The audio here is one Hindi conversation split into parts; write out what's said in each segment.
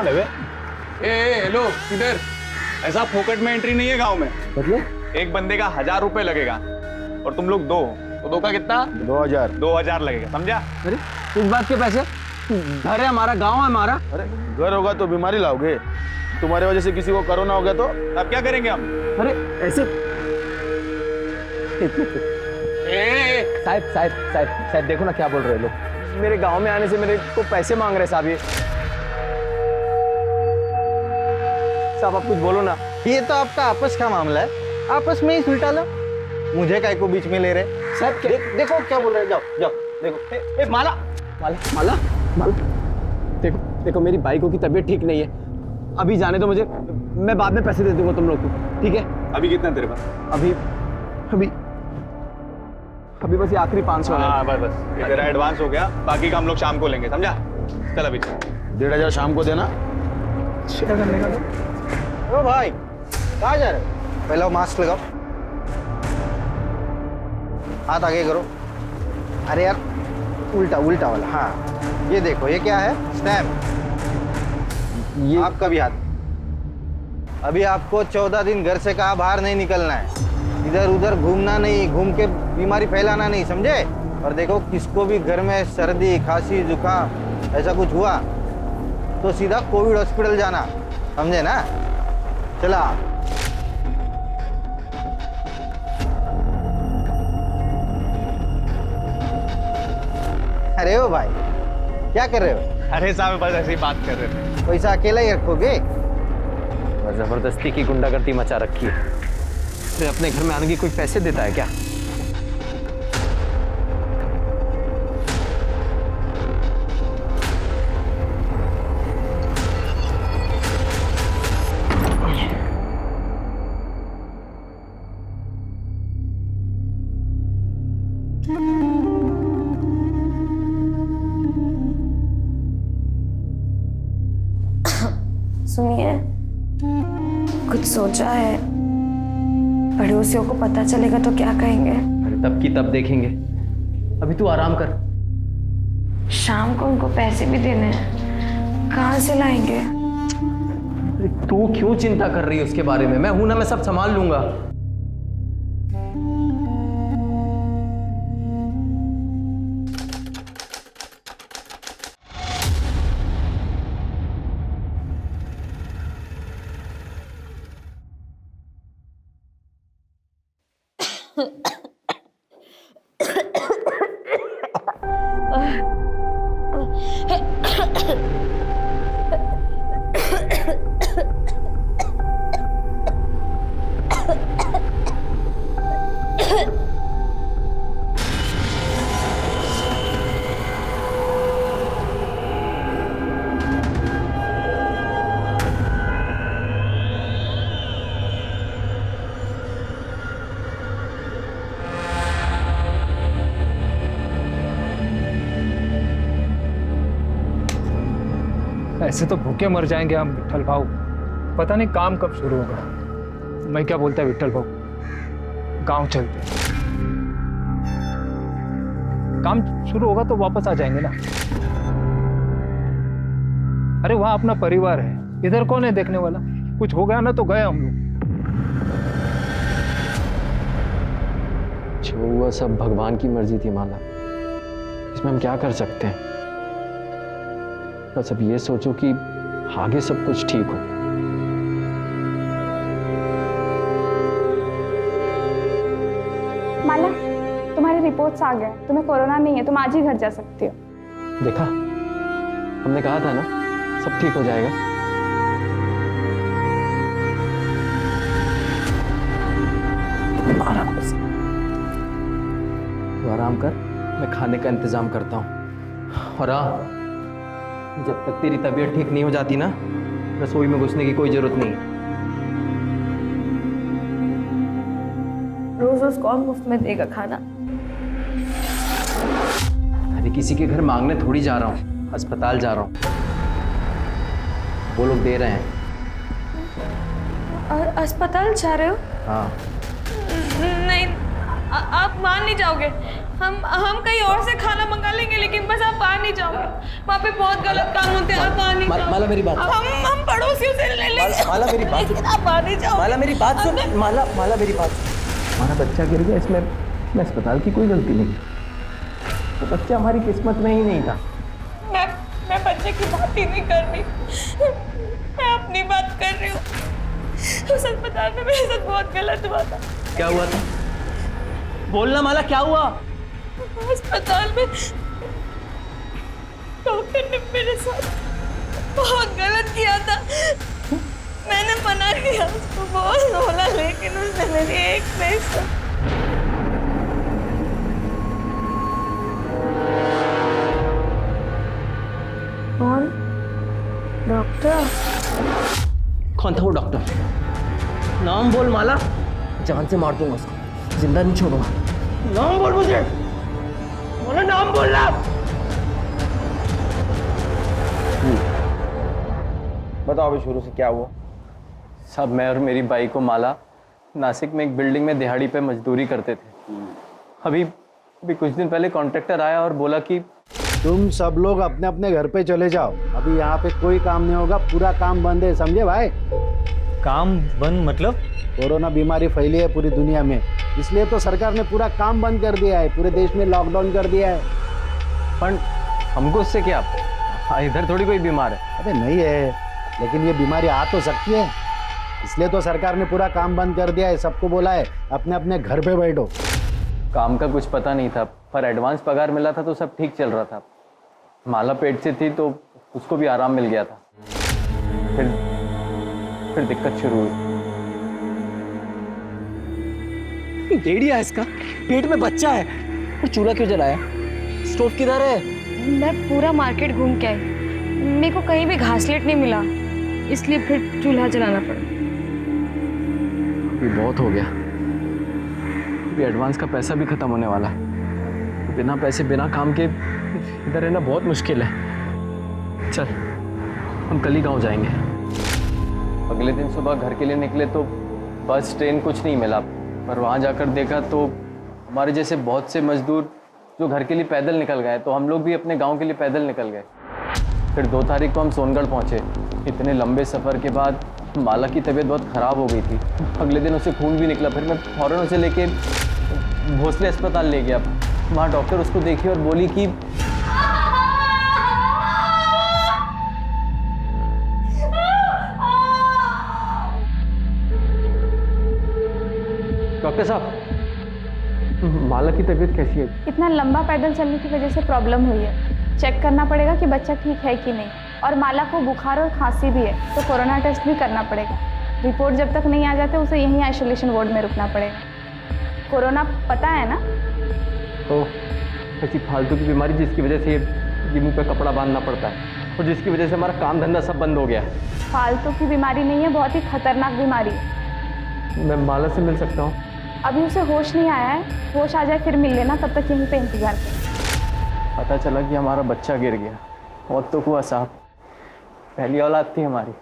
कौन है बे? हेलो किधर? ऐसा फोकट में एंट्री नहीं है गांव में। मतलब एक बंदे का 1000 रुपए लगेगा और तुम लोग दो, तो दो का कितना? 2000। 2000 लगेगा, समझा? अरे इस बात के पैसे? घर है हमारा, गांव है हमारा। अरे घर होगा तो बीमारी लाओगे, तुम्हारे वजह से किसी को कोरोना हो गया तो? अब क्या करेंगे हम? अरे ऐसे ए, साहब देखो ना क्या बोल रहे हैं लोग। मेरे गांव में आने से मेरे को पैसे मांग रहे साहब। ये साहब आप कुछ बोलो ना। ये तो आपका आपस का मामला है, आपस में ही सुलटा लो, मुझे काय को बीच में ले रहे। साहब देखो क्या बोल रहे हैं, जाओ जाओ देखो। माला माला माला माला देखो देखो, मेरी बाइकों की तबीयत ठीक नहीं है, अभी जाने दो मुझे, मैं बाद में पैसे दे दूंगा तुम लोग को, ठीक है? अभी कितना तेरे पास? अभी अभी अभी बस ये आखिरी 500 है। हाँ बस ये तेरा एडवांस हो गया, बाकी का हम लोग शाम को लेंगे, समझा? चल अभी चल। 1500 शाम को देना। क्या करने का तो? ओ भाई कहाँ जा रहे हो? पहले वो मास्क लगाओ, हाथ आगे करो। अरे यार उल्टा उल्टा वाला, हाँ ये देखो, ये क्या है? स्टैम्प। ये आपका भी हाथ। अभी आपको 14 दिन घर से कहा बाहर नहीं निकलना है, इधर उधर घूमना नहीं, घूम के बीमारी फैलाना नहीं, समझे? और देखो किसको भी घर में सर्दी खांसी जुकाम ऐसा कुछ हुआ तो सीधा कोविड हॉस्पिटल जाना, समझे ना? चला। अरे ओ भाई क्या कर रहे हो? अरे साहब बस ऐसे ही बात कर रहे थे। पैसा अकेला ही रखोगे? जबरदस्ती की गुंडागर्दी मचा रखी है। अरे अपने घर में आने की कोई पैसे देता है क्या? सुनिए, कुछ सोचा है? पड़ोसियों को पता चलेगा तो क्या कहेंगे? अरे तब की तब देखेंगे, अभी तू आराम कर। शाम को उनको पैसे भी देने हैं, कहाँ से लाएंगे? अरे तू क्यों चिंता कर रही है उसके बारे में? मैं हूं ना, मैं सब संभाल लूंगा। ऐसे तो भूखे मर जाएंगे हम विट्ठल भाऊ, पता नहीं काम कब शुरू होगा। मैं क्या बोलता है विट्ठल भाऊ, गांव चलते हैं। काम शुरू होगा तो वापस आ जाएंगे ना। अरे वहां अपना परिवार है, इधर कौन है देखने वाला? कुछ हो गया ना तो गए हम लोग। जो हुआ सब भगवान की मर्जी थी माला, इसमें हम क्या कर सकते हैं? बस अब ये सोचो कि आगे सब कुछ ठीक हो। माला, तुम्हारी रिपोर्ट्स आ गए, तुम्हें कोरोना नहीं है, तुम आज ही घर जा सकती हो। देखा, हमने कहा था ना सब ठीक हो जाएगा। तू आराम कर, मैं खाने का इंतजाम करता हूँ। और हाँ, जब तक तेरी तबीयत ठीक नहीं हो जाती ना, रसोई में घुसने की कोई जरूरत नहीं। रोज रोज कौन मुफ्त में देगा खाना? अरे किसी के घर मांगने थोड़ी जा रहा हूँ, अस्पताल जा रहा हूँ, वो लोग दे रहे हैं। और अस्पताल जा रहे हो? हाँ। नहीं, आप वहां नहीं जाओगे। हम कहीं और से खाना मंगा लेंगे, लेकिन बस आप बाहर नहीं जाओगे। वहाँ पे बहुत गलत काम होते हैं, आप बाहर नहीं जाओगे। माला मेरी बात हम पड़ोसियों से ले लेंगे। माला मेरी बात सुन। लेकिन आप बाहर नहीं जाओगे। माला मेरी बात सुन। माला मेरी बात सुन। हमारा बच्चा गिर गया, इसमें अस्पताल की कोई गलती नहीं। तो बच्चा हमारी किस्मत में ही नहीं था। मैं बच्चे की बात ही नहीं कर रही, मैं अपनी बात कर रही हूँ। उस अस्पताल में मेरे साथ बहुत गलत हुआ था। क्या हुआ था? बोलना माला, क्या हुआ? अस्पताल में डॉक्टर ने मेरे साथ बहुत गलत किया था। मैंने मना किया उसको, बहुत बोला, लेकिन उसने मेरी एक नहीं सुनी। कौन? डॉक्टर? कौन था वो डॉक्टर? नाम बोल माला, जान से मार दूंगा उसको, जिंदा नहीं छोड़ूंगा। नाम बोल मुझे, बोला नाम बोलना। बताओ अभी शुरू से क्या हुआ? सब मैं और मेरी बाई को माला नासिक में एक बिल्डिंग में दिहाड़ी पे मजदूरी करते थे। अभी कुछ दिन पहले कॉन्ट्रैक्टर आया और बोला कि तुम सब लोग अपने अपने घर पे चले जाओ, अभी यहाँ पे कोई काम नहीं होगा, पूरा काम बंद है, समझे भाई? काम बंद मतलब? कोरोना बीमारी फैली है पूरी दुनिया में, इसलिए तो सरकार ने पूरा काम बंद कर दिया है, पूरे देश में लॉकडाउन कर दिया है। पर हमको उससे क्या? इधर थोड़ी कोई बीमार है। अबे नहीं है, लेकिन ये बीमारी आ तो सकती है, इसलिए तो सरकार ने पूरा काम बंद कर दिया है। सबको बोला है अपने अपने घर पे बैठो। काम का कुछ पता नहीं था, पर एडवांस पगार मिला था तो सब ठीक चल रहा था। माला पेट से थी तो उसको भी आराम मिल गया था। फिर दिक्कत शुरू हुई। डेढ़िया है इसका, पेट में बच्चा है, फिर चूल्हा क्यों जलाया? स्टोव किधर है? मैं पूरा मार्केट घूम के आई, मेरे को कहीं भी घासलेट नहीं मिला, इसलिए फिर चूल्हा जलाना पड़ा। ये बहुत हो गया, अभी एडवांस का पैसा भी खत्म होने वाला है। बिना पैसे बिना काम के इधर रहना बहुत मुश्किल है। चल हम कल ही गाँव जाएंगे। अगले दिन सुबह घर के लिए निकले तो बस ट्रेन कुछ नहीं मिला, पर वहाँ जाकर देखा तो हमारे जैसे बहुत से मजदूर जो घर के लिए पैदल निकल गए, तो हम लोग भी अपने गांव के लिए पैदल निकल गए। फिर 2 तारीख को हम सोनगढ़ पहुँचे। इतने लंबे सफ़र के बाद माला की तबीयत बहुत ख़राब हो गई थी। अगले दिन उसे खून भी निकला। फिर मैं फ़ौरन उसे लेके भोसले अस्पताल ले गया। वहाँ डॉक्टर उसको देखी और बोली कि डॉक्टर साहब, माला की तबीयत कैसी है? इतना लंबा पैदल चलने की वजह से प्रॉब्लम हुई है। चेक करना पड़ेगा कि बच्चा ठीक है कि नहीं, और माला को बुखार और खांसी भी है, तो कोरोना टेस्ट भी करना पड़ेगा। रिपोर्ट जब तक नहीं आ जाते उसे यहीं आइसोलेशन वार्ड में रुकना पड़ेगा। कोरोना पता है ना? तो ऐसी फालतू की बीमारी जिसकी वजह से ये मुंह पे कपड़ा बांधना पड़ता है, और जिसकी वजह से हमारा काम धंधा सब बंद हो गया है। फालतू की बीमारी नहीं है, बहुत ही खतरनाक बीमारी है। मैं माला से मिल सकता हूँ? अभी उसे होश नहीं आया है, होश आ जाए फिर मिल लेना, तब तक यहीं पे इंतजार कर। पता चला कि हमारा बच्चा गिर गया। और तो हुआ साहब, पहली औलाद थी हमारी,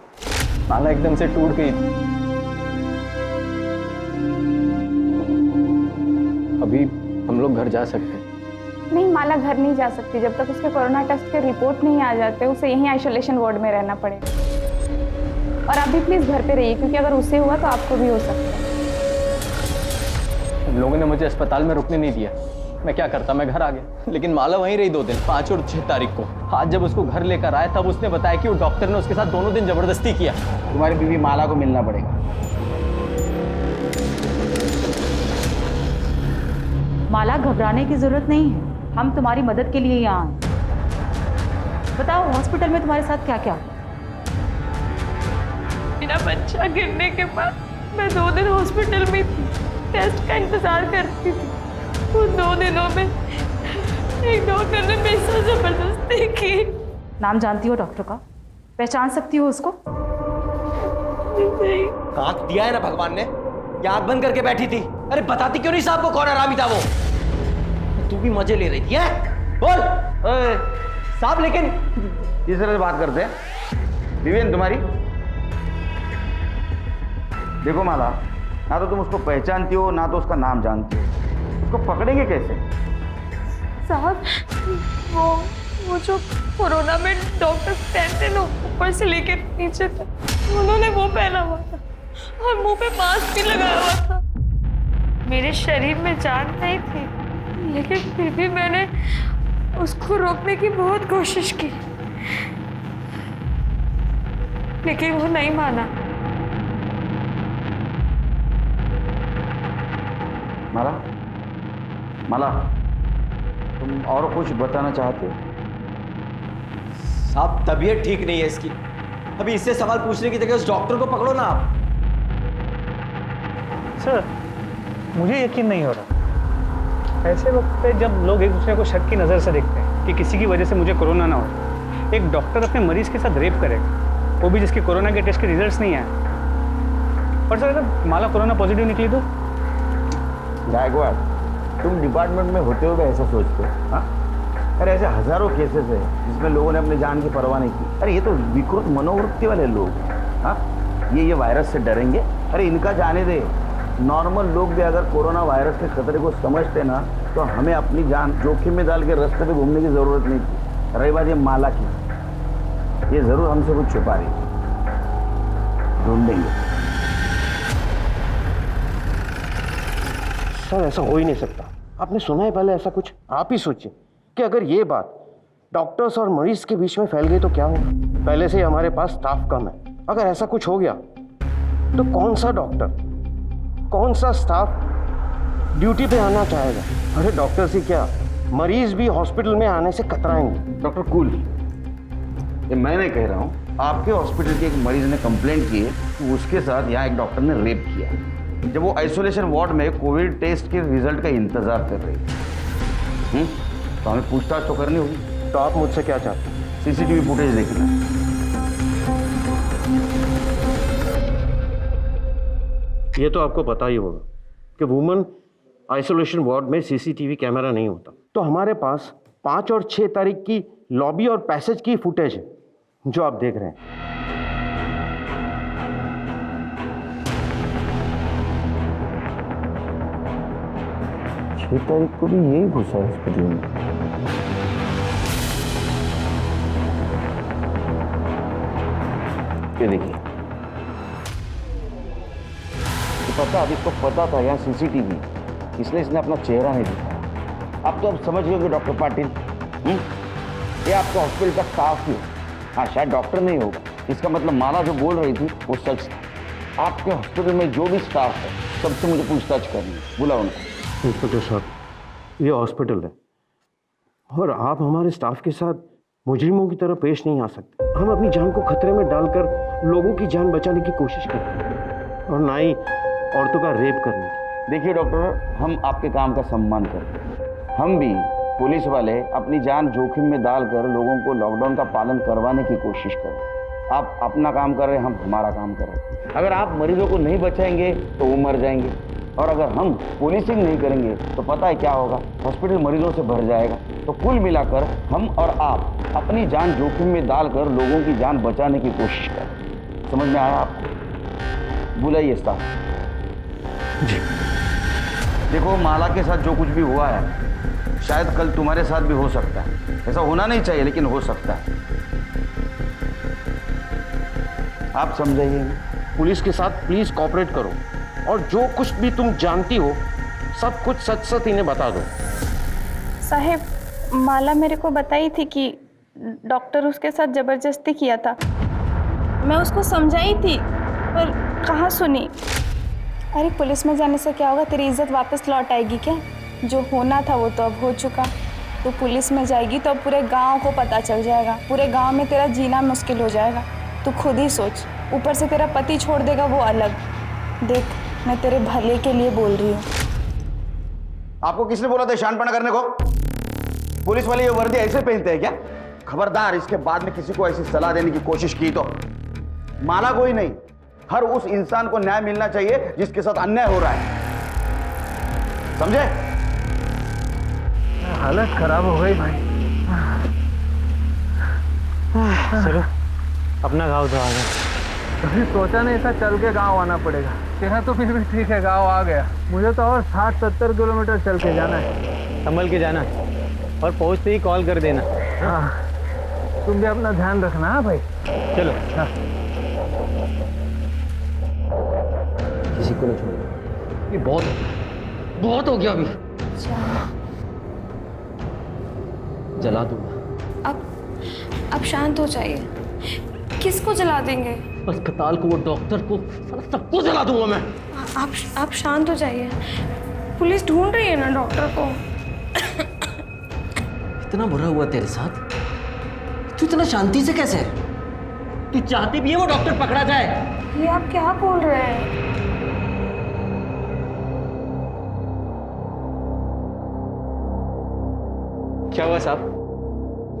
माला एकदम से टूट गई थी। अभी हम लोग घर जा सकते हैं? नहीं, माला घर नहीं जा सकती जब तक उसके कोरोना टेस्ट के रिपोर्ट नहीं आ जाते। उसे यहीं आइसोलेशन वार्ड में रहना पड़ेगा। और आप भी प्लीज़ घर पे रहिए, क्योंकि अगर उससे हुआ तो आपको भी हो सकता है। लोगों ने मुझे अस्पताल में रुकने नहीं दिया। मैं क्या करता, मैं घर आ गया। लेकिन माला वहीं रही 2 दिन, 5 और 6 तारीख को। आज जब उसको घर लेकर आए तब उसने बताया कि वो डॉक्टर ने उसके साथ दोनों दिन जबरदस्ती किया। तुम्हारी बीवी माला को मिलना पड़ेगा। माला, घबराने की जरूरत नहीं है, हम तुम्हारी मदद के लिए यहाँ आए। बताओ हॉस्पिटल में तुम्हारे साथ क्या क्या? मेरा बच्चा गिरने के बाद मैं 2 दिन हॉस्पिटल में थी, टेस्ट का इंतजार करती थी। उन 2 दिनों में एक डॉक्टर ने मेरे साथ जबरदस्ती की। नाम जानती हो डॉक्टर का? पहचान सकती हो उसको? नहीं। आँख दिया है ना भगवान ने, या आँख बंद करके बैठी थी? अरे बताती क्यों नहीं साहब को कौन हरामी था वो? तू भी मजे ले रही थी है? बोल साहब। लेकिन किस तरह से बात करते हैं? बीवी है तुम्हारी? देखो माला, ना तो तुम उसको पहचानती हो ना तो उसका नाम जानती हो, उसको पकड़ेंगे कैसे? साहब, वो जो कोरोना में डॉक्टर पहनते ना ऊपर से लेके नीचे तक, उन्होंने वो पहना हुआ था और मुंह पे मास्क भी लगाया हुआ था। मेरे शरीर में जान नहीं थी, लेकिन फिर भी मैंने उसको रोकने की बहुत कोशिश की, लेकिन वो नहीं माना। माला, माला, तुम और कुछ बताना चाहते हो? साहब तबीयत ठीक नहीं है इसकी, अभी इससे सवाल पूछने की जगह उस डॉक्टर को पकड़ो ना आप। सर मुझे यकीन नहीं हो रहा। ऐसे वक्त पे जब लोग एक दूसरे को शक की नज़र से देखते हैं कि किसी की वजह से मुझे कोरोना ना हो, एक डॉक्टर अपने मरीज के साथ रेप करेगा, वो भी जिसके कोरोना के टेस्ट के रिजल्ट्स नहीं आए। और सर अगर माला कोरोना पॉजिटिव निकली तो? गायकवाड़, तुम डिपार्टमेंट में होते हुए ऐसा सोचते हो? हाँ, अरे ऐसे हजारों केसेस है जिसमें लोगों ने अपनी जान की परवाह नहीं की। अरे ये तो विकृत मनोवृत्ति वाले लोग। हाँ, ये वायरस से डरेंगे? अरे इनका जाने दे। नॉर्मल लोग भी अगर कोरोना वायरस के खतरे को समझते ना, तो हमें अपनी जान जोखिम में डाल के रास्ते पे घूमने की जरूरत नहीं थी। रही बात ये माला की, ये जरूर हमसे कुछ छुपा रही है, ढूंढेंगे। सर ऐसा हो ही नहीं सकता। आपने सुना है पहले ऐसा कुछ? आप ही सोचिए कि अगर ये बात डॉक्टर्स और मरीज के बीच में फैल गई तो क्या होगा। पहले से ही हमारे पास स्टाफ कम है, अगर ऐसा कुछ हो गया तो कौन सा डॉक्टर, कौन सा स्टाफ ड्यूटी पे आना चाहेगा? अरे डॉक्टर से क्या, मरीज भी हॉस्पिटल में आने से कतराएंगे। डॉक्टर कूल, ये मैं नहीं कह रहा हूँ, आपके हॉस्पिटल के एक मरीज ने कंप्लेंट की है कि उसके साथ यहाँ एक डॉक्टर ने रेप किया जब वो आइसोलेशन वार्ड में कोविड टेस्ट के रिजल्ट का इंतजार कर रही थी। तो हमें पूछताछ तो करनी होगी। तो आप मुझसे क्या चाहते हैं? सीसीटीवी फुटेज देखना। ये तो आपको पता ही होगा कि वुमेन आइसोलेशन वार्ड में सीसीटीवी कैमरा नहीं होता। तो हमारे पास 5 और 6 तारीख की लॉबी और पैसेज की फुटेज है जो आप देख रहे हैं। 6 तारीख को भी यही घुसा हॉस्पिटल में। ये देखिए, तो पता, अभी तो पता था यहाँ सीसीटीवी, इसलिए इसने अपना चेहरा नहीं दिखाया। अब तो आप समझ गए कि डॉक्टर पाटिल ये आपका हॉस्पिटल का स्टाफ ही है। हाँ, शायद डॉक्टर नहीं होगा, इसका मतलब माला जो बोल रही थी वो सच था। आपके हॉस्पिटल में जो भी स्टाफ है सबसे मुझे पूछताछ करनी है, बुलाओ उनको। इंस्पेक्टर साहब, ये हॉस्पिटल है और आप हमारे स्टाफ के साथ मुजरिमों की तरह पेश नहीं आ सकते। हम अपनी जान को खतरे में डालकर लोगों की जान बचाने की कोशिश करते हैं और ना ही औरतों का रेप करने की। देखिए डॉक्टर, हम आपके काम का सम्मान करते हैं। हम भी पुलिस वाले अपनी जान जोखिम में डालकर लोगों को लॉकडाउन का पालन करवाने की कोशिश करें। आप अपना काम कर रहे हैं, हम हमारा काम कर रहे हैं। अगर आप मरीजों को नहीं बचाएंगे तो वो मर जाएंगे, और अगर हम पुलिसिंग नहीं करेंगे तो पता है क्या होगा, हॉस्पिटल मरीजों से भर जाएगा। तो कुल मिलाकर हम और आप अपनी जान जोखिम में डालकर लोगों की जान बचाने की कोशिश करें। समझ में आया आपको? बुलाइए स्टाफ जी। देखो, माला के साथ जो कुछ भी हुआ है शायद कल तुम्हारे साथ भी हो सकता है। ऐसा होना नहीं चाहिए, लेकिन हो सकता है। आप समझाइए। पुलिस के साथ प्लीज कोऑपरेट करो और जो कुछ भी तुम जानती हो सब कुछ सच सच इन्हें बता दो। साहेब, माला मेरे को बताई थी कि डॉक्टर उसके साथ ज़बरदस्ती किया था। मैं उसको समझाई थी पर कहाँ सुनी। अरे पुलिस में जाने से क्या होगा, तेरी इज्जत वापस लौट आएगी क्या? जो होना था वो तो अब हो चुका। तो पुलिस में जाएगी तो अब पूरे गांव को पता चल जाएगा, पूरे गांव में तेरा जीना मुश्किल हो जाएगा। तू खुद ही सोच, ऊपर से तेरा पति छोड़ देगा वो अलग। देख, मैं तेरे भले के लिए बोल रही हूँ। आपको किसने बोला था शानपना करने को? पुलिस वाले ये वर्दी ऐसे पहनते हैं क्या? खबरदार, इसके बाद में किसी को ऐसी सलाह देने की कोशिश की तो माला को ही नहीं, हर उस इंसान को न्याय मिलना चाहिए जिसके साथ अन्याय हो रहा है। समझे? हालत खराब हो गई भाई। चलो अपना गांव तो आ गया। कभी सोचा नहीं था चल के गांव आना पड़ेगा। तेरा तो फिर भी ठीक है, गांव आ गया। मुझे तो और 60-70 किलोमीटर चल के जाना है। संभल के जाना। और पहुंचते ही कॉल कर देना। हाँ, तुम भी अपना ध्यान रखना। हाँ भाई, चलो। हाँ। किसी को नहीं छोड़ना। ये बहुत हो गया अभी। जला दूंगा। अब शांत हो जाइए। किसको जला देंगे? अस्पताल को, वो डॉक्टर को, सबको जला दूंगा मैं। आप शांत हो जाइए। पुलिस ढूंढ रही है ना डॉक्टर को। इतना बुरा हुआ तेरे साथ, तू इतना शांति से कैसे है? तू चाहती भी है वो डॉक्टर पकड़ा जाए? ये आप क्या बोल रहे हैं? क्या हुआ साहब?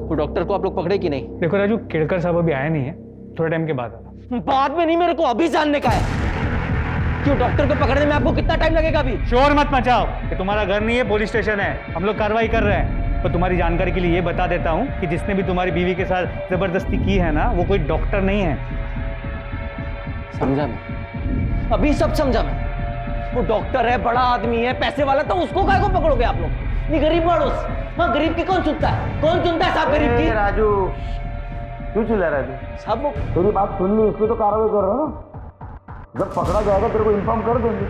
वो डॉक्टर को आप लोग पकड़े कि नहीं? देखो राजू, केड़कर साहब अभी आया नहीं है, थोड़े टाइम के बाद आना। बाद में नहीं, मेरे को अभी जानने का है कि वो डॉक्टर को पकड़ने में आपको कितना टाइम लगेगा अभी। शोर मत मचाओ, ये तुम्हारा घर नहीं है, पुलिस स्टेशन है। हम लोग कार्रवाई कर रहे हैं। तो तुम्हारी जानकारी के लिए ये बता देता हूँ कि जिसने भी तुम्हारी बीवी के साथ जबरदस्ती की है ना, वो कोई डॉक्टर नहीं है। समझा मैं, अभी सब समझा मैं। वो डॉक्टर है, बड़ा आदमी है, पैसे वाला, तो उसको काहे को पकड़ोगे आप लोग? नहीं, गरीब मानुस। हाँ, गरीब की कौन सुनता है? कौन सुनता है साहब गरीब की? राजू क्यों चिल्ला रहा है तू? साहब वो तेरी बात सुन ली, इसलिए तो कार्रवाई कर रहा हूँ ना। जब पकड़ा जाएगा तेरे को इन्फॉर्म कर देंगे।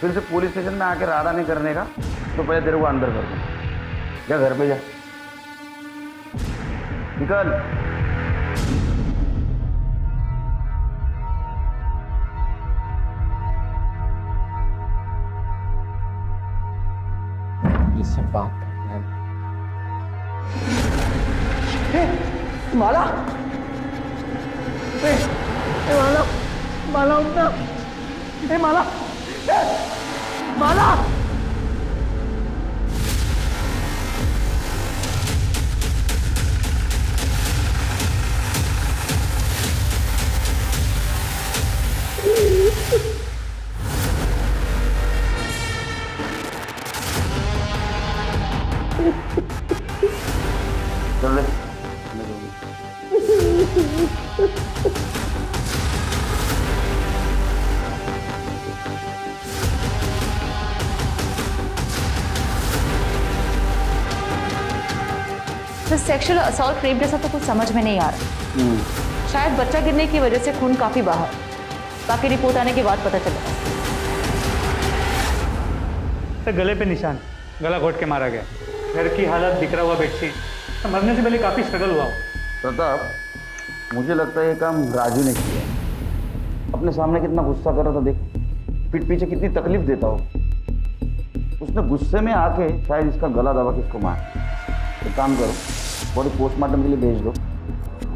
फिर से पुलिस स्टेशन में आके राडा नहीं करने का, तो पहले तेरे को अंदर कर दूँ। जा घर पे जा, निकल। इससे बात करना है। माला, माला, माला उठना। माला, माला। चल ले। तो सेक्सुअल असॉल्ट रेप जैसा तो कुछ समझ में नहीं आ रहा। शायद बच्चा गिरने की वजह से खून काफी बाहर। बाकी रिपोर्ट आने के बाद पता चलेगा। सर, गले पे निशान, गला घोट के मारा गया। घर की हालत, बिखरा हुआ बेडशीट, तो मरने से पहले काफी स्ट्रगल हुआ। प्रताप, मुझे लगता है ये काम राजू ने किया। अपने सामने कितना गुस्सा कर रहा था, देख। पीठ पीछे कितनी तकलीफ देता हो। उसने गुस्से में आके शायद इसका गला दबा के इसको मार। एक काम करो, बॉडी पोस्टमार्टम के लिए भेज दो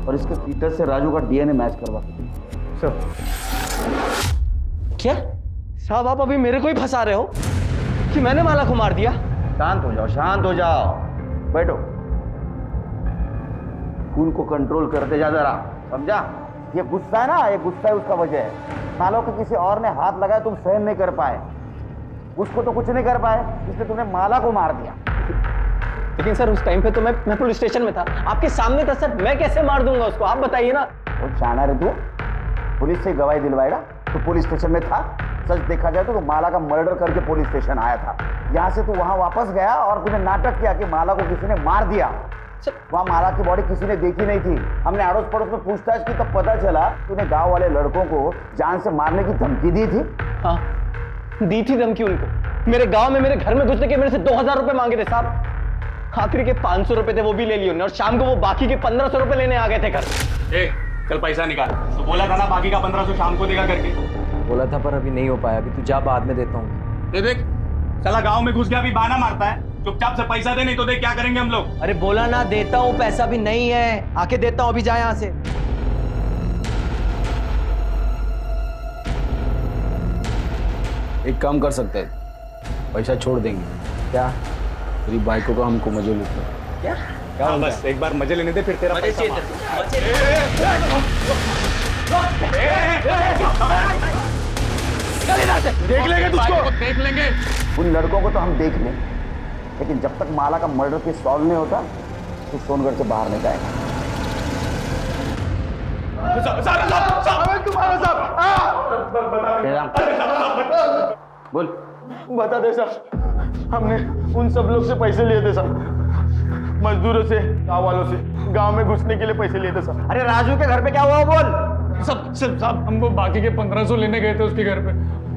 और इसके फीटस से राजू का डीएनए मैच करवा। सर, क्या साहब आप अभी मेरे को ही फंसा रहे हो कि मैंने माला को मार दिया? शांत हो जाओ, शांत हो जाओ, बैठो। खून को कंट्रोल करते जा जरा, समझा? ये गुस्सा है ना, ये गुस्सा है उसका वजह है। मानो कि किसी और ने हाथ लगाया, तुम सहन नहीं कर पाए। उसको तो कुछ नहीं कर पाए, इसलिए तुमने माला को मार दिया। लेकिन सर उस टाइम पे तो मैं पुलिस स्टेशन में था, आपके सामने था सर। मैं कैसे मार दूंगा उसको, आप बताइए ना। वो शाना रे तू, पुलिस से गवाही दिलवाएगा? तो पुलिस स्टेशन में था। सच देखा जाए तो माला का मर्डर करके पुलिस स्टेशन आया था। यहाँ से तू वहां वापस गया और तूने नाटक किया कि माला को किसी ने मार दिया। वहाँ माला की बॉडी किसी ने देखी नहीं थी। हमने अड़ोस पड़ोस में पूछताछ की, तब पता चला तूने गांव वाले लड़कों को जान से मारने की धमकी दी थी। हाँ, दी थी धमकी उनको। मेरे गांव में मेरे घर में घुसने के मेरे से 2000 रुपए मांगे थे साहब। आखिरी के 500 रुपए थे, वो भी ले लिए उन्होंने, और शाम को वो बाकी के 1500 रुपए लेने आ गए थे घर। ए, कल पैसा निकाल। तो बोला था ना बाकी का 1500 शाम को देगा करके। बोला था पर अभी नहीं हो पाया। अभी तू जा, बाद में देता हूँ। दे देख, साला गांव में घुस गया, अभी बहाना मारता है। चुपचाप से पैसा दे, नहीं तो देख क्या करेंगे हम लोग। अरे बोला ना देता हूँ, पैसा भी नहीं है, आके देता हूँ। अभी जा यहाँ से। एक काम कर सकते हैं, पैसा छोड़ देंगे। क्या? तेरी बाइकों का हमको मजे लेते हैं। क्या? हाँ, बस एक बार मजे लेने दे, फिर तेरा पैसा मार। देख लेंगे तुझको, देख लेंगे। उन लड़कों को तो हम देख लें, लेकिन जब तक माला का मर्डर केस सॉल्व नहीं होता तो सोनगढ़ से बाहर नहीं जाएगा। बोल, बता दे साहब, हमने उन सब लोग से पैसे लिए थे साहब। मजदूरों से, गांव वालों से गांव में घुसने के लिए पैसे लिए थे साहब। अरे राजू के घर पे क्या हुआ वो बोल। साहब हम वो बाकी के 1500 लेने गए थे उसके घर पे,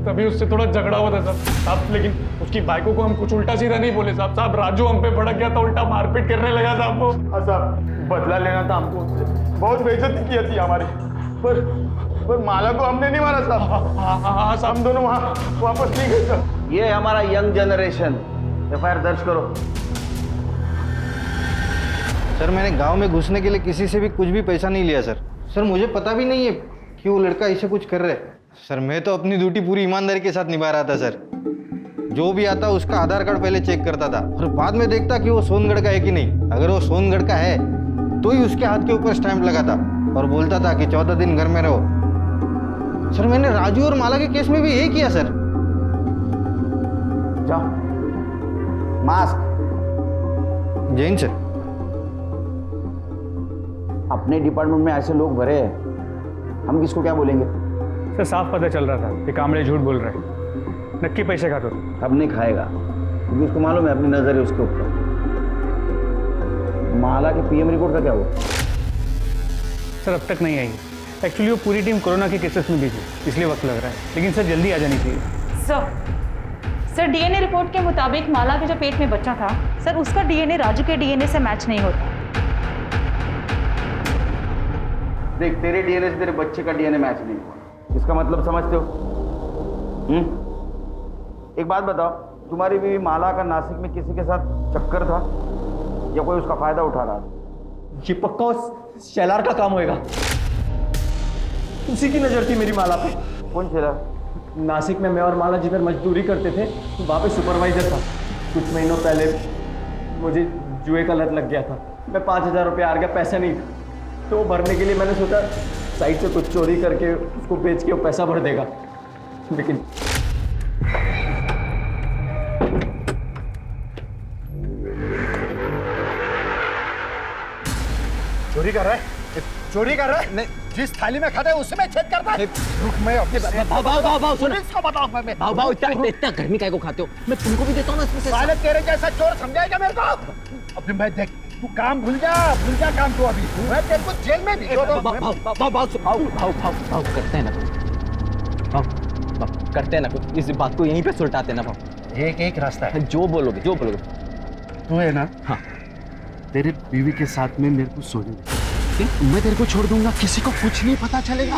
तभी उससे थोड़ा झगड़ा हुआ था साहब। लेकिन उसकी बाइकों को हम कुछ उल्टा सीधा नहीं बोले साहब। राजू हम पे भड़क गया था, उल्टा मारपीट करने लगा साहब वो। हाँ साहब, बदला लेना था हमको उससे, बहुत बेइज्जती की थी हमारी, पर माला को हमने नहीं मारा साहब। हाँ साहब, हम दोनों वहाँ वापस नहीं गए साहब। ये हमारा यंग जनरेशन। एफआईआर दर्ज करो। सर मैंने गांव में घुसने के लिए किसी से भी कुछ भी पैसा नहीं लिया सर। सर मुझे पता भी नहीं है कि वो लड़का ऐसे कुछ कर रहा है। सर मैं तो अपनी ड्यूटी पूरी ईमानदारी के साथ निभा रहा था सर। जो भी आता उसका आधार कार्ड पहले चेक करता था और बाद में देखता कि वो सोनगढ़ का है कि नहीं। अगर वो सोनगढ़ का है तो ही उसके हाथ के ऊपर स्टैंप लगाता और बोलता था कि 14 दिन घर में रहो। सर मैंने राजू और माला के केस में भी यही किया सर। जाओ। मास्क। जैन सर। अपने डिपार्टमेंट में ऐसे लोग भरे हैं, हम किसको क्या बोलेंगे। सर साफ पता चल रहा था कि कामड़े झूठ बोल रहे हैं, नक्की पैसे खाता था। अब नहीं खाएगा क्योंकि उसको मालूम है अपनी नजर है उसके ऊपर। माला के पीएम रिपोर्ट का क्या हुआ? सर अब तक नहीं आई। एक्चुअली वो पूरी टीम कोरोना के केसेस में भी थी, इसलिए वक्त लग रहा है, लेकिन सर जल्दी आ जानी चाहिए। सर डीएनए रिपोर्ट के मुताबिक माला के जो पेट में बच्चा था सर, उसका डीएनए राजू के डीएनए से मैच नहीं होता। देख, तेरे डीएनए से तेरे बच्चे का डीएनए मैच नहीं हुआ, इसका मतलब समझते हो? एक बात बताओ, तुम्हारी बीवी माला का नासिक में किसी के साथ चक्कर था या कोई उसका फायदा उठा रहा था? ये पक्का उस शेलार का काम होएगा। उसी की नजर थी मेरी माला पे। कौन शेलार? नासिक में मैं और माला जिधर मजदूरी करते थे वहाँ पे सुपरवाइजर था। कुछ महीनों पहले मुझे जुए का लत लग गया था। मैं 5000 रुपये हार गया, पैसा नहीं था, तो वो भरने के लिए मैंने सोचा साइड से कुछ चोरी करके उसको बेच के वो पैसा भर देगा, लेकिन चोरी कर रहा है? चोरी कर रहा है? नहीं, जिस थाली में खाता है उससे मैं छेद करता है। रुक, मैं अपने भाव सुनो, इसको बताऊंगा मैं। भाव इतना गर्मी काहे को खाते हो? मैं तुमको भी देता हूँ ना इसमें से। साले तेरे जैसा चोर समझाएगा मेरे को? अभी मैं देख, तू काम भूल जा काम तू अभी। मैं तेरे को जेल में भी भाव करते हैं ना, भाव करते हैं ना, इस बात को यहीं पे सुलटाते हैं ना भाव। एक रास्ता है। जो बोलोगे तू है ना? हाँ। तेरे बीवी के साथ में मेरे को सोने दे। मैं तेरे को छोड़ दूंगा, किसी को कुछ नहीं पता चलेगा।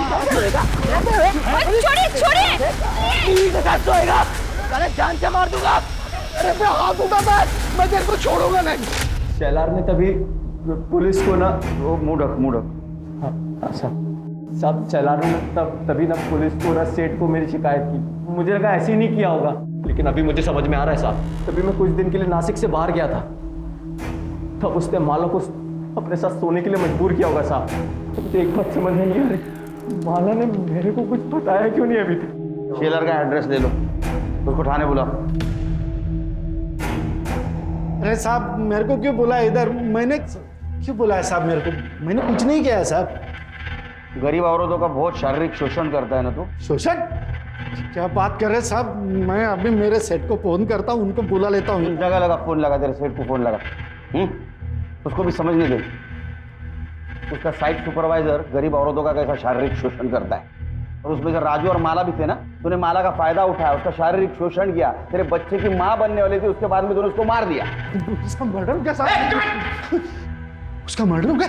जान से मार दूंगा। अरे मैं हाथ दूंगा, मैं तेरे को छोड़ूंगा नहीं। शेलार ने तभी पुलिस को ना वो मुड़क हाँ साहब शेलार ने तभी ना पुलिस को ना सेठ को मेरी शिकायत की। मुझे लगा ऐसे ही नहीं किया होगा, लेकिन अभी मुझे समझ में आ रहा है साहब। तभी मैं कुछ दिन के लिए नासिक से बाहर गया था, तब उसने माला को अपने साथ सोने के लिए मजबूर किया होगा साहब। तो मुझे एक बात समझ में नहीं आ रही, माला ने मेरे को कुछ बताया क्यों नहीं अभी तक? शेलर का एड्रेस ले लो, उसको थाने बुलाओ। अरे साहब मेरे को क्यों बुलाया इधर? मैंने क्यों बुलाया साहब? मेरे को मैंने कुछ नहीं किया है साहब। गरीब औरतों का बहुत शारीरिक शोषण करता है ना तू। शोषण? क्या बात कर रहे साहब? मैं अभी मेरे सेठ को फोन करता हूँ, उनको बुला लेता हूँ। जगह लगा फोन लगा, तेरे सेठ को फोन लगा। उसको भी समझने दे, उसका साइट सुपरवाइजर गरीब औरतों का कैसा शारीरिक शोषण करता है। और उसमें जब राजू और माला भी थे ना, तूने माला का फायदा उठाया, उसका शारीरिक शोषण किया। तेरे बच्चे की माँ बनने वाली थी, उसके बाद में तूने उसको मार दिया। उसका मर्डर हो गया साहब? उसका मर्डर हो गया?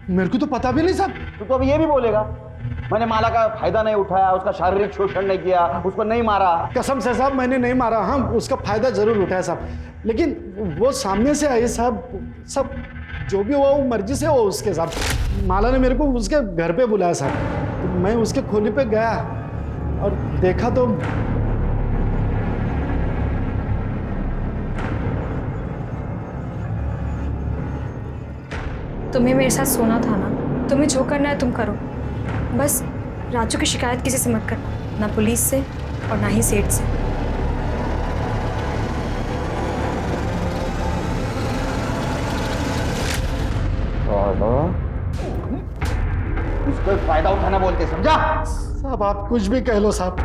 मेरे को तो पता भी नहीं साहब। तू तो अब ये भी बोलेगा मैंने माला का फायदा नहीं उठाया, उसका शारीरिक शोषण नहीं किया, उसको नहीं मारा? कसम से साहब मैंने नहीं मारा। हाँ उसका फायदा जरूर उठाया साहब, लेकिन वो सामने से आई साहब। सब जो भी हुआ वो मर्जी से हो उसके साहब। माला ने मेरे को उसके घर पे बुलाया साहब, तो मैं उसके खोली पे गया और देखा तो तुम्हें मेरे साथ सोना था ना, तुम्हें जो करना है तुम करो, बस राजू की शिकायत किसी से मत करना, ना पुलिस से और ना ही सेठ से। उसको फायदा उठाना बोलते, समझा? साहब आप कुछ भी कह लो साहब,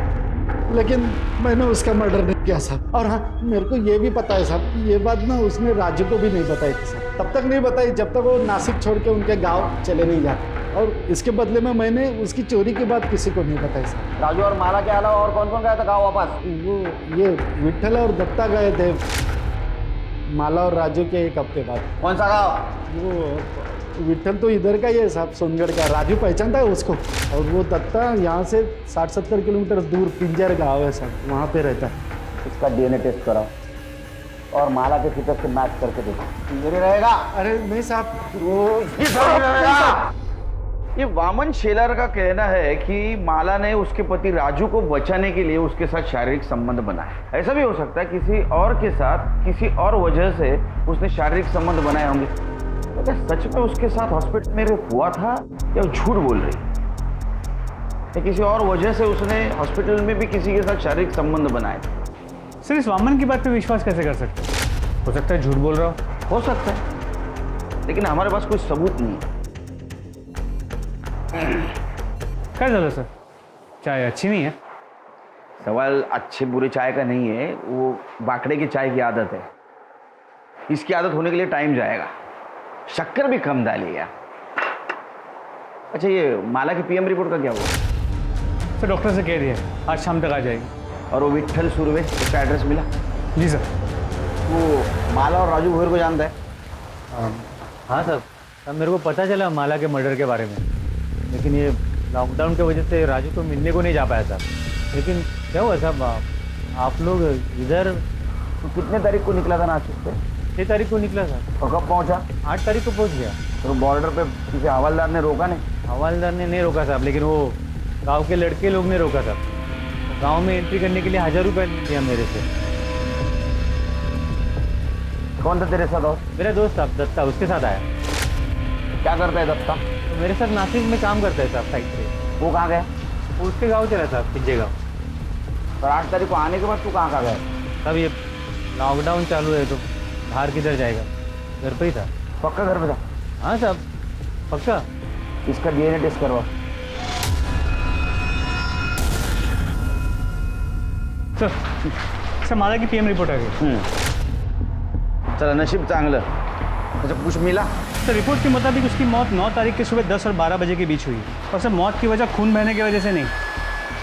लेकिन मैंने उसका मर्डर नहीं किया साहब। और हाँ मेरे को ये भी पता है साहब, ये बात ना उसने राजू को भी नहीं बताई थी साहब। तब तक नहीं बताई जब तक वो नासिक छोड़ के उनके गांव चले नहीं जाते, और इसके बदले में मैंने उसकी चोरी की बात किसी को नहीं बताई सर। राजू और माला के अलावा और कौन कौन गया था गाँव वापस? वो ये विट्ठल और दत्ता गए थे माला और राजू के एक हफ्ते बाद। कौन सा गाँव? वो विट्ठल तो इधर का ही है साहब, सोनगढ़ का। राजू पहचानता है उसको। और वो दत्ता यहाँ से 60-70 किलोमीटर दूर पिंजर गाँव है सर, वहाँ पे रहता है। इसका डीएनए टेस्ट कराओ और माला के फिगर से मैच करके देखो, मेरे रहेगा। अरे नहीं साहब, वो रहेगा। ये वामन शेलर का कहना है कि माला ने उसके पति राजू को बचाने के लिए उसके साथ शारीरिक संबंध बनाए। ऐसा भी हो सकता है किसी और के साथ किसी और वजह से उसने शारीरिक संबंध बनाए होंगे। तो क्या सच में उसके साथ हॉस्पिटल में रेप हुआ था या झूठ बोल रही है? या किसी और वजह से उसने हॉस्पिटल में भी किसी के साथ शारीरिक संबंध बनाए? सर इस वामन की बात पे विश्वास कैसे कर सकते हो सकता है झूठ बोल रहा हो सकता है, लेकिन हमारे पास कोई सबूत नहीं है। क्या चलो सर, चाय अच्छी नहीं है? सवाल अच्छे बुरे चाय का नहीं है, वो बाकड़े की चाय की आदत है। इसकी आदत होने के लिए टाइम जाएगा। शक्कर भी कम डालिएगा। अच्छा, ये माला की पीएम रिपोर्ट का क्या हुआ? सर डॉक्टर से कह दिया आज शाम तक आ जाएगी। और वो विट्ठल सुरवे, उसका एड्रेस मिला? जी सर। वो माला और राजू भोर को जानता है? हाँ सर, तब मेरे को पता चला माला के मर्डर के बारे में, लेकिन ये लॉकडाउन की वजह से राजू को मिलने को नहीं जा पाया साहब। लेकिन क्या हुआ साहब, आप लोग इधर तो कितने तारीख को निकला था नासिक से? 6 तारीख को निकला सर। और कब पहुंचा? 8 तारीख को पहुंच गया। तो बॉर्डर पे किसी हवलदार ने रोका नहीं? हवलदार ने नहीं रोका साहब, लेकिन वो गांव के लड़के लोग ने रोका साहब। गांव में एंट्री करने के लिए 1000 रुपये दिया मेरे से। कौन था तेरे साथ दोस्त? मेरा दोस्त साहब दत्ता, उसके साथ आया। क्या करता है दत्ता? तो मेरे साथ नासिक में काम करता है साहब, साइड पे। वो कहाँ गया? वो उसके गाँव चला साहब, पिंजे गाँव। और 8 तारीख को आने के बाद तू कहाँ गया? तब ये लॉकडाउन चालू है तो बाहर किधर जाएगा, घर पे ही था। पक्का घर पे था? हाँ साहब पक्का। इसका डीएनए टेस्ट करवा। सर माला की पीएम रिपोर्ट आ गई। चला, नशीब चांगलं। अच्छा, कुछ मिला? सर रिपोर्ट के मुताबिक उसकी मौत 9 तारीख के सुबह 10 और 12 बजे के बीच हुई। और सर मौत की वजह खून बहने की वजह से नहीं,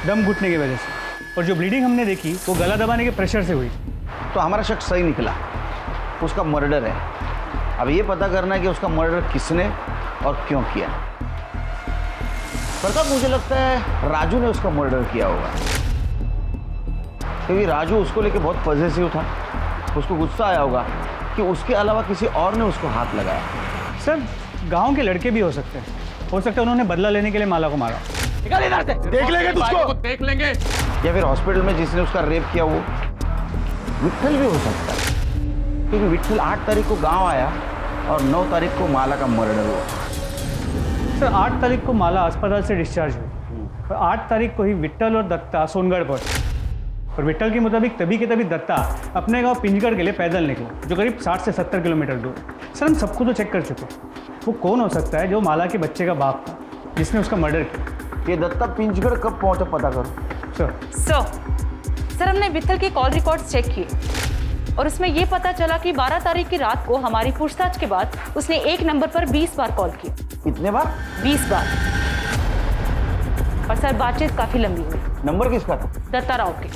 दम घुटने की वजह से। और जो ब्लीडिंग हमने देखी वो गला दबाने के प्रेशर से हुई। तो हमारा शक सही निकला, उसका मर्डर है। अब ये पता करना है कि उसका मर्डर किसने और क्यों किया। प्रताप, मुझे लगता है राजू ने उसका मर्डर किया होगा, क्योंकि राजू उसको लेके बहुत पॉजिटिव था। उसको गुस्सा आया होगा कि उसके अलावा किसी और ने उसको हाथ लगाया। सर गांव के लड़के भी हो सकते हैं, हो सकता है उन्होंने बदला लेने के लिए माला को मारा। निकल इधर से, देख लेंगे तुझको, देख लेंगे। या फिर हॉस्पिटल में जिसने उसका रेप किया वो विट्ठल भी हो सकता है, क्योंकि विट्ठल 8 तारीख को गांव आया और 9 तारीख को माला का मर्डर हुआ। सर 8 तारीख को माला अस्पताल से डिस्चार्ज हुई और 8 तारीख को ही विट्ठल और दत्ता सोनगढ़ पहुंचे। और विट्ठल के मुताबिक तभी के तभी दत्ता अपने गांव पिंजगढ़ के लिए पैदल निकला, जो करीब 60 से 70 किलोमीटर दूर। सर हम सबको तो चेक कर चुके, वो कौन हो सकता है जो माला के बच्चे का बाप था जिसने उसका मर्डर किया। ये दत्ता पिंजगढ़ कब पहुंचा पता करो। सर हमने विट्ठल के कॉल रिकॉर्ड्स चेक किए और उसमें यह पता चला कि 12 तारीख की रात को हमारी पूछताछ के बाद उसने एक नंबर पर 20 बार कॉल किया। कितने बार? 20 बार। और सर बातचीत काफी लंबी हुई। नंबर किसका था? दत्ता राउत के।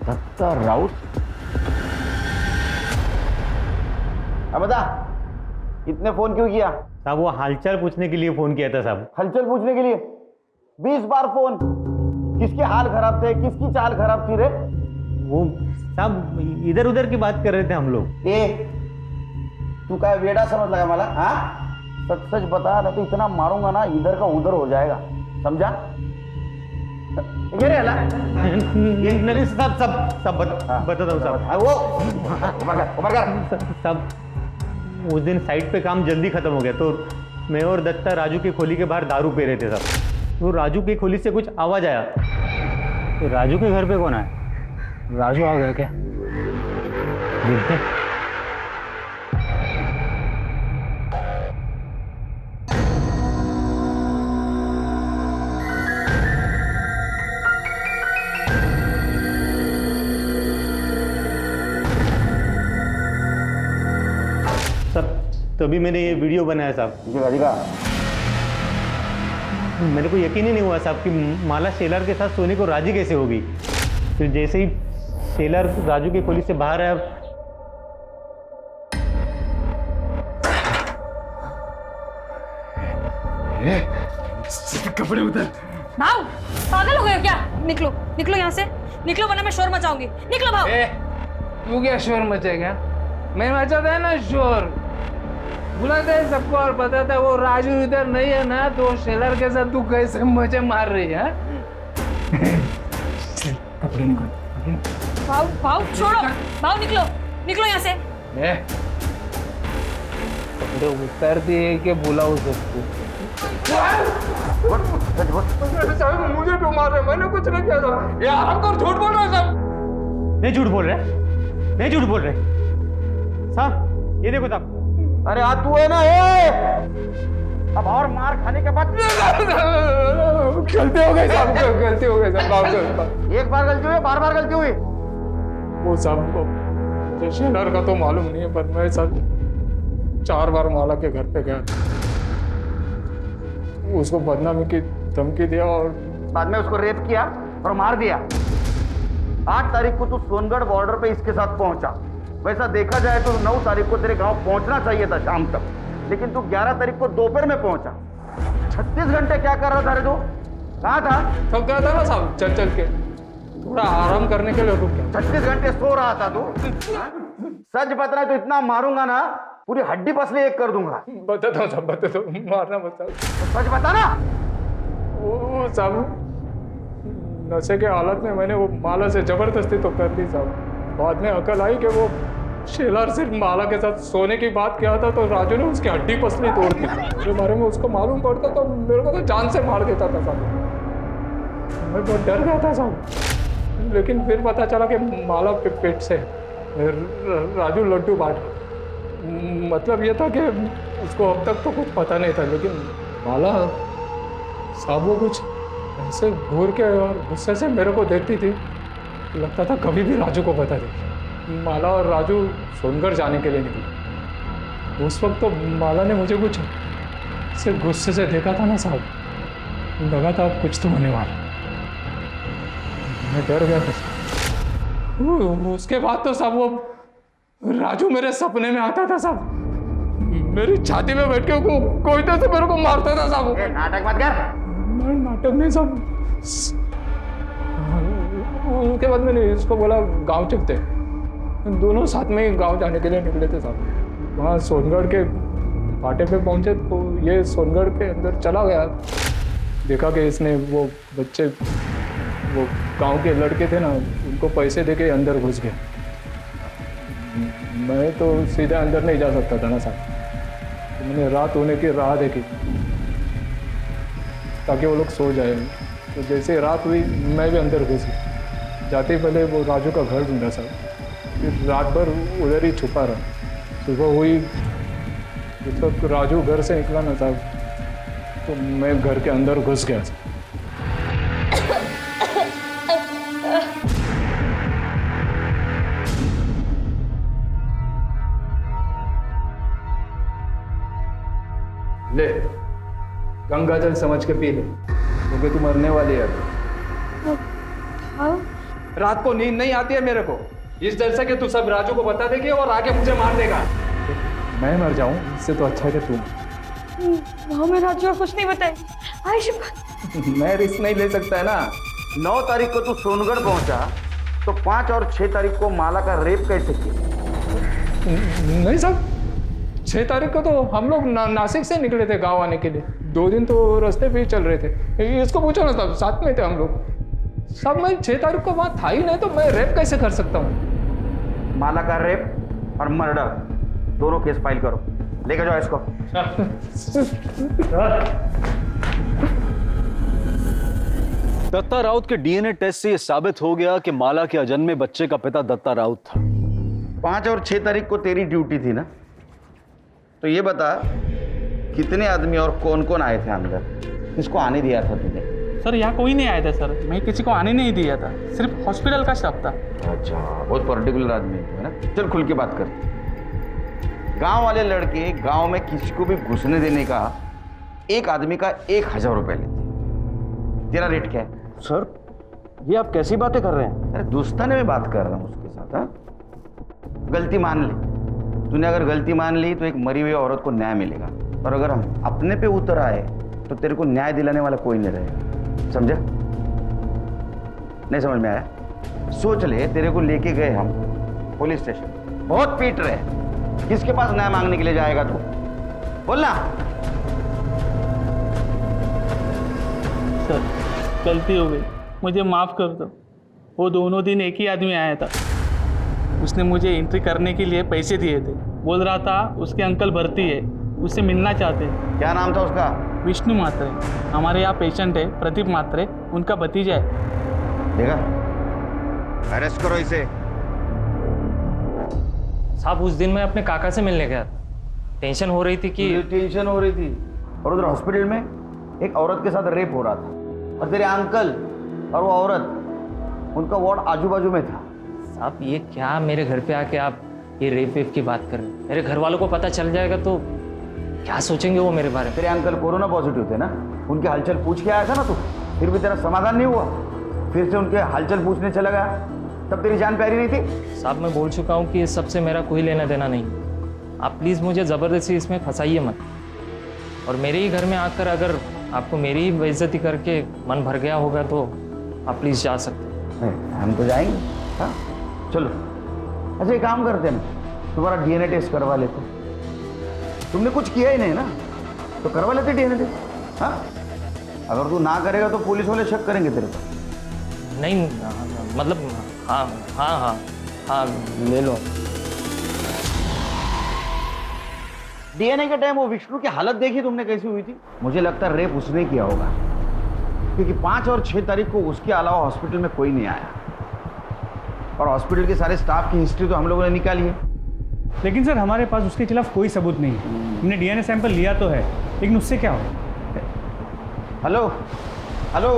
दत्ता राउत? अब बता, इतने फोन क्यों किया? साहब वो हालचाल पूछने के लिए फोन किया था साहब। हलचल पूछने के लिए 20 बार फोन? किसके हाल खराब थे, किसकी चाल खराब थी रे? वो साहब इधर उधर की बात कर रहे थे हम लोग। ए, तू क्या वेड़ा समझ लगा मला? हाँ, सच सच बता, नहीं तो इतना मारूंगा ना इधर का उधर हो जाएगा, समझा? नहीं साहब, सब बताता हूँ साहब। वो ऊपर कर। साहब उस दिन साइट पे काम जल्दी खत्म हो गया तो मैं और दत्ता राजू की खोली के बाहर दारू पी रहे थे साहब। तो राजू की खोली से कुछ आवाज आया। तो राजू के घर पे कौन आया? राजू आ गया क्या? देखते। तभी मैंने ये वीडियो बनाया साहब। दिखा दिखा। मेरे को यकीन ही नहीं हुआ साहब कि माला शेलर के साथ सोने को राजी कैसे होगी। फिर जैसे ही शेलर राजू की पुलिस से बाहर आया, कपड़े उतर। भाव पागल हो गए क्या? निकलो निकलो यहाँ से, निकलो वरना मैं शोर मचाऊंगी। निकलो भाव। तू क्या शोर मचेगा? मैं मचाता है ना शोर, बुलाता है सबको और बताता है वो राजू इधर नहीं है ना, तो शेलर के साथ तू कैसे मजे मार रही है? कपड़े निकाल। भाव भाव छोड़ो, भाव निकलो निकलो यहाँ से। कपड़े उतारती है कि बुलाओ सबको? मुझे क्यों मार रहे? मैंने कुछ नहीं किया था। ये आराम कर, झूठ बोल रहे हैं सब। नहीं झूठ बोल रहे, नहीं झूठ बोल रहे साहब। ये देखो साहब। अरे आज तू है ना ये, अब और मार खाने के बाद गलती हो गई साहब, गलती हो गई साहब। एक बार गलती हुई, बार बार गलती हुई। वो साहब को शेलर का तो मालूम नहीं है, पर मैं साहब 4 बार माला के घर पे गया, उसको बदनामी की धमकी दिया और बाद में उसको रेप किया और मार दिया। 8 तारीख को तू सोनगढ़ बॉर्डर पे इसके साथ पहुंचा। वैसा देखा जाए तो 9 तारीख को तेरे गांव पहुंचना चाहिए था शाम तक, लेकिन तू 11 तारीख को दोपहर में पहुंचा। 36 घंटे क्या कर रहा था रे तू? कहाँ था? थक गया था ना साहब चल चल के, थोड़ा आराम करने के लिए रुक गया। 36 घंटे सो रहा था तू? सच बता, तो इतना मारूंगा ना पूरी हड्डी पसली एक कर दूंगा। बता दो साहब, बता दो, मारना बता। सच बता ना। वो साहब नशे के हालत में मैंने वो माला से जबरदस्ती तो कर दी साहब। बाद में अकल आई कि वो शेलर सिर्फ माला के साथ सोने की बात किया था, तो राजू ने उसकी हड्डी पसली तोड़ दी। मेरे बारे में उसको मालूम पड़ता तो मेरे को तो जान से मार देता था साहब। मैं बहुत डर गया था साहब, लेकिन फिर पता चला कि माला पेट से राजू लड्डू बांट। मतलब ये था कि उसको अब तक तो कुछ पता नहीं था, लेकिन माला साहब वो कुछ ऐसे घूर के और गुस्से से मेरे को देखती थी, लगता था कभी भी राजू को बता दे। माला और राजू सोनगढ़ जाने के लिए निकले। उस वक्त तो माला ने मुझे कुछ ऐसे गुस्से से देखा था ना साहब, लगा था अब कुछ तो होने वाला। मैं डर गया था। उसके बाद तो साहब वो राजू मेरे सपने में आता था साहब, मेरी छाती में बैठ के कोई तो से मेरे को मारता था साहब। नाटक मत कर। नाटक नहीं साहब। उसके बाद मैंने इसको बोला गांव चलते, दोनों साथ में ही गांव जाने के लिए निकले थे साहब। वहाँ सोनगढ़ के फाटे पे पहुंचे तो ये सोनगढ़ के अंदर चला गया। देखा कि इसने वो बच्चे, वो गांव के लड़के थे ना, उनको पैसे देके अंदर घुस गया। मैं तो सीधे अंदर नहीं जा सकता था ना साहब, तो मैंने रात होने की राह देखी ताकि वो लोग सो जाए। तो जैसे रात हुई मैं भी अंदर घुस गया। जाते ही पहले वो राजू का घर ढूंढा साहब, फिर रात भर उधर ही छुपा रहा। सुबह हुई तो राजू घर से निकला ना साहब, तो मैं घर के अंदर घुस गया साहब। ले गंगा जल समझ के पी ले, क्योंकि तू मरने वाली है। रात को नींद नहीं आती है मेरे को, इस डर से कि तू सब राजू को बता देगी और आके मुझे मार देगा। मैं मर जाऊं इससे तो अच्छा है कि तू। मैं राजू को कुछ नहीं बताई। आयुष मैं रिस्क नहीं ले सकता है ना। 9 तारीख को तू सोनगढ़ पहुंचा तो 5 और 6 तारीख को माला का रेप कैसे किया? नहीं साहब, 6 तारीख को तो हम लोग नासिक से निकले थे गांव आने के लिए। 2 दिन तो रास्ते पे ही चल रहे थे। इसको पूछो ना साहब, साथ में थे हम लोग सब। मैं 6 तारीख को वहाँ था ही नहीं, तो मैं रेप कैसे कर सकता हूँ? माला का रेप और मर्डर दोनों केस फाइल करो, लेकर जाओ इसको। दत्ता राउत के डीएनए टेस्ट से यह साबित हो गया कि माला के अजन्मे बच्चे का पिता दत्ता राउत था। 5 और 6 तारीख को तेरी ड्यूटी थी ना, तो ये बता कितने आदमी और कौन कौन आए थे अंदर? किसको आने दिया था तुमने? सर यहाँ कोई नहीं आया था सर, मैं किसी को आने नहीं दिया था, सिर्फ हॉस्पिटल का स्टाफ था। अच्छा, बहुत पर्टिकुलर आदमी है ना। चल खुल के बात कर। गांव वाले लड़के गांव में किसी को भी घुसने देने का एक आदमी का 1000 रुपए लेते। तेरा रेट क्या है? सर ये आप कैसी बातें कर रहे हैं? अरे दोस्ताने में बात कर रहा हूँ उसके साथ। हाँ, गलती मान ले। तूने अगर गलती मान ली तो एक मरी हुई औरत को न्याय मिलेगा, और अगर हम अपने पे उतर आए तो तेरे को न्याय दिलाने वाला कोई नहीं रहेगा। समझा? नहीं समझ में आया? सोच ले, तेरे को लेके गए हम पुलिस स्टेशन, बहुत पीट रहे हैं, किसके पास न्याय मांगने के लिए जाएगा तू? बोलना। सर गलती हो गई, मुझे माफ़ कर दो। वो दोनों दिन एक ही आदमी आया था, उसने मुझे एंट्री करने के लिए पैसे दिए थे। बोल रहा था उसके अंकल भर्ती है, उससे मिलना चाहते हैं। क्या नाम था उसका? विष्णु मात्रे। हमारे यहाँ पेशेंट है प्रदीप मात्रे, उनका भतीजा है। देखा, अरेस्ट करो इसे। साहब उस दिन मैं अपने काका से मिलने गया था, टेंशन हो रही थी कि टेंशन हो रही थी, और उधर हॉस्पिटल में एक औरत के साथ रेप हो रहा था, और तेरे अंकल और वो औरत, उनका वार्ड आजू बाजू में था। साहब ये क्या मेरे घर पे आके आप ये रेप वेप की बात कर रहे हैं? मेरे घर वालों को पता चल जाएगा तो क्या सोचेंगे वो मेरे बारे में? तेरे अंकल कोरोना पॉजिटिव थे ना, उनके हालचाल पूछ के आया था ना तू, फिर भी तेरा समाधान नहीं हुआ, फिर से उनके हालचाल पूछने चला गया, तब तेरी जान प्यारी नहीं थी? साहब मैं बोल चुका हूँ कि इस सबसे मेरा कोई लेना देना नहीं। आप प्लीज़ मुझे ज़बरदस्ती इसमें फंसाइए मत, और मेरे ही घर में आकर अगर आपको मेरी ही बेइज्जती करके मन भर गया होगा तो आप प्लीज़ जा सकते हैं। हम तो जाएंगे। हाँ चलो, अच्छा एक काम करते ना, तुम्हारा डीएनए टेस्ट करवा लेते। तुमने कुछ किया ही नहीं ना, तो करवा लेते डीएनए टेस्ट। हाँ, अगर तू ना करेगा तो पुलिस वाले शक करेंगे तेरे को। नहीं मतलब हाँ हाँ हाँ हाँ ले लो। डीएनए के टाइम वो विष्णु की हालत देखी तुमने कैसी हुई थी? मुझे लगता है रेप उसने किया होगा, क्योंकि 5 और 6 तारीख को उसके अलावा हॉस्पिटल में कोई नहीं आया, और हॉस्पिटल के सारे स्टाफ की हिस्ट्री तो हम लोगों ने निकाली है। लेकिन सर हमारे पास उसके खिलाफ कोई सबूत नहीं है। हमने डीएनए सैंपल लिया तो है, लेकिन उससे क्या हो? हेलो हेलो,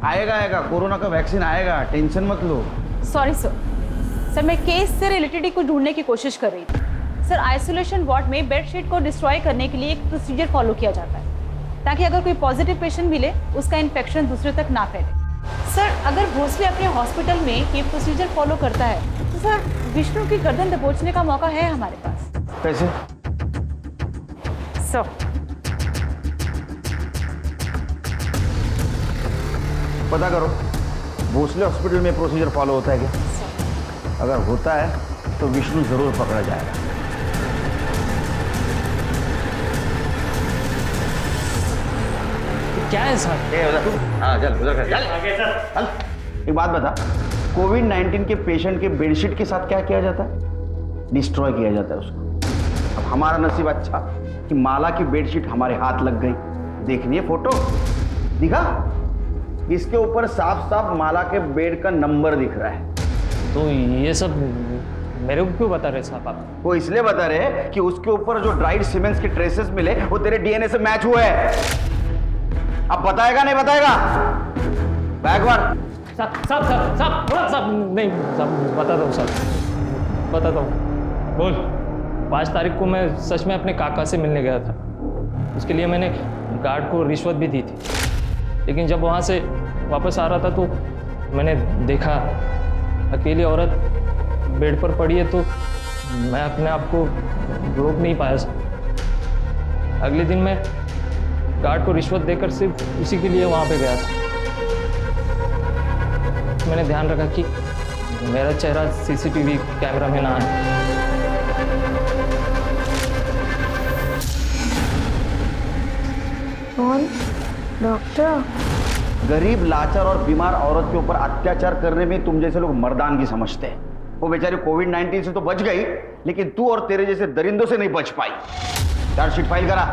आएगा कोरोना का वैक्सीन आएगा, टेंशन मत लो। सॉरी सर, मैं केस से रिलेटेड ही कुछ ढूंढने की कोशिश कर रही थी। सर आइसोलेशन वार्ड में बेडशीट को डिस्ट्रॉय करने के लिए एक प्रोसीजर फॉलो किया जाता है, ताकि अगर कोई पॉजिटिव पेशेंट मिले उसका इन्फेक्शन दूसरे तक ना फैले। सर अगर भोसले अपने हॉस्पिटल में ये प्रोसीजर फॉलो करता है तो सर विष्णु की गर्दन दबोचने का मौका है हमारे पास। कैसे? सर पता करो भोसले हॉस्पिटल में प्रोसीजर फॉलो होता है क्या? अगर होता है तो विष्णु जरूर पकड़ा जाएगा। क्या है सर? हाँ चल उधर चल। एक बात बता, कोविड-19 के पेशेंट के बेडशीट के साथ क्या किया जाता है? डिस्ट्रॉय किया जाता है उसको। अब हमारा नसीब अच्छा कि माला की बेडशीट हमारे हाथ लग गई। देखनी है फोटो? दिखा? इसके ऊपर साफ साफ माला के बेड का नंबर दिख रहा है। तो ये सब मेरे को क्यों बता रहे साहब आप? वो इसलिए बता रहे कि उसके ऊपर जो ड्राइड सीमेंट्स के ट्रेसेस मिले वो तेरे डीएनए से मैच हुए हैं। अब बताएगा नहीं बताएगा? बैकवर्ड। साहब नहीं साहब, बताता हूँ साहब, बताता हूँ। बोल। 5 तारीख को मैं सच में अपने काका से मिलने गया था। उसके लिए मैंने गार्ड को रिश्वत भी दी थी, लेकिन जब वहाँ से वापस आ रहा था तो मैंने देखा अकेली औरत बेड पर पड़ी है, तो मैं अपने आप को रोक नहीं पाया। अगले दिन मैं गार्ड को रिश्वत देकर सिर्फ उसी के लिए वहाँ पे गया था। मैंने ध्यान रखा कि मेरा चेहरा सीसीटीवी कैमरा में ना आए। कौन? डॉक्टर? गरीब, लाचार और बीमार औरत के ऊपर अत्याचार करने में तुम जैसे लोग मर्दानगी समझते हैं। वो बेचारी कोविड-19 से तो बच गई, लेकिन तू और तेरे जैसे दरिंदों से नहीं बच पाई। चार्जशीट फाइल करा।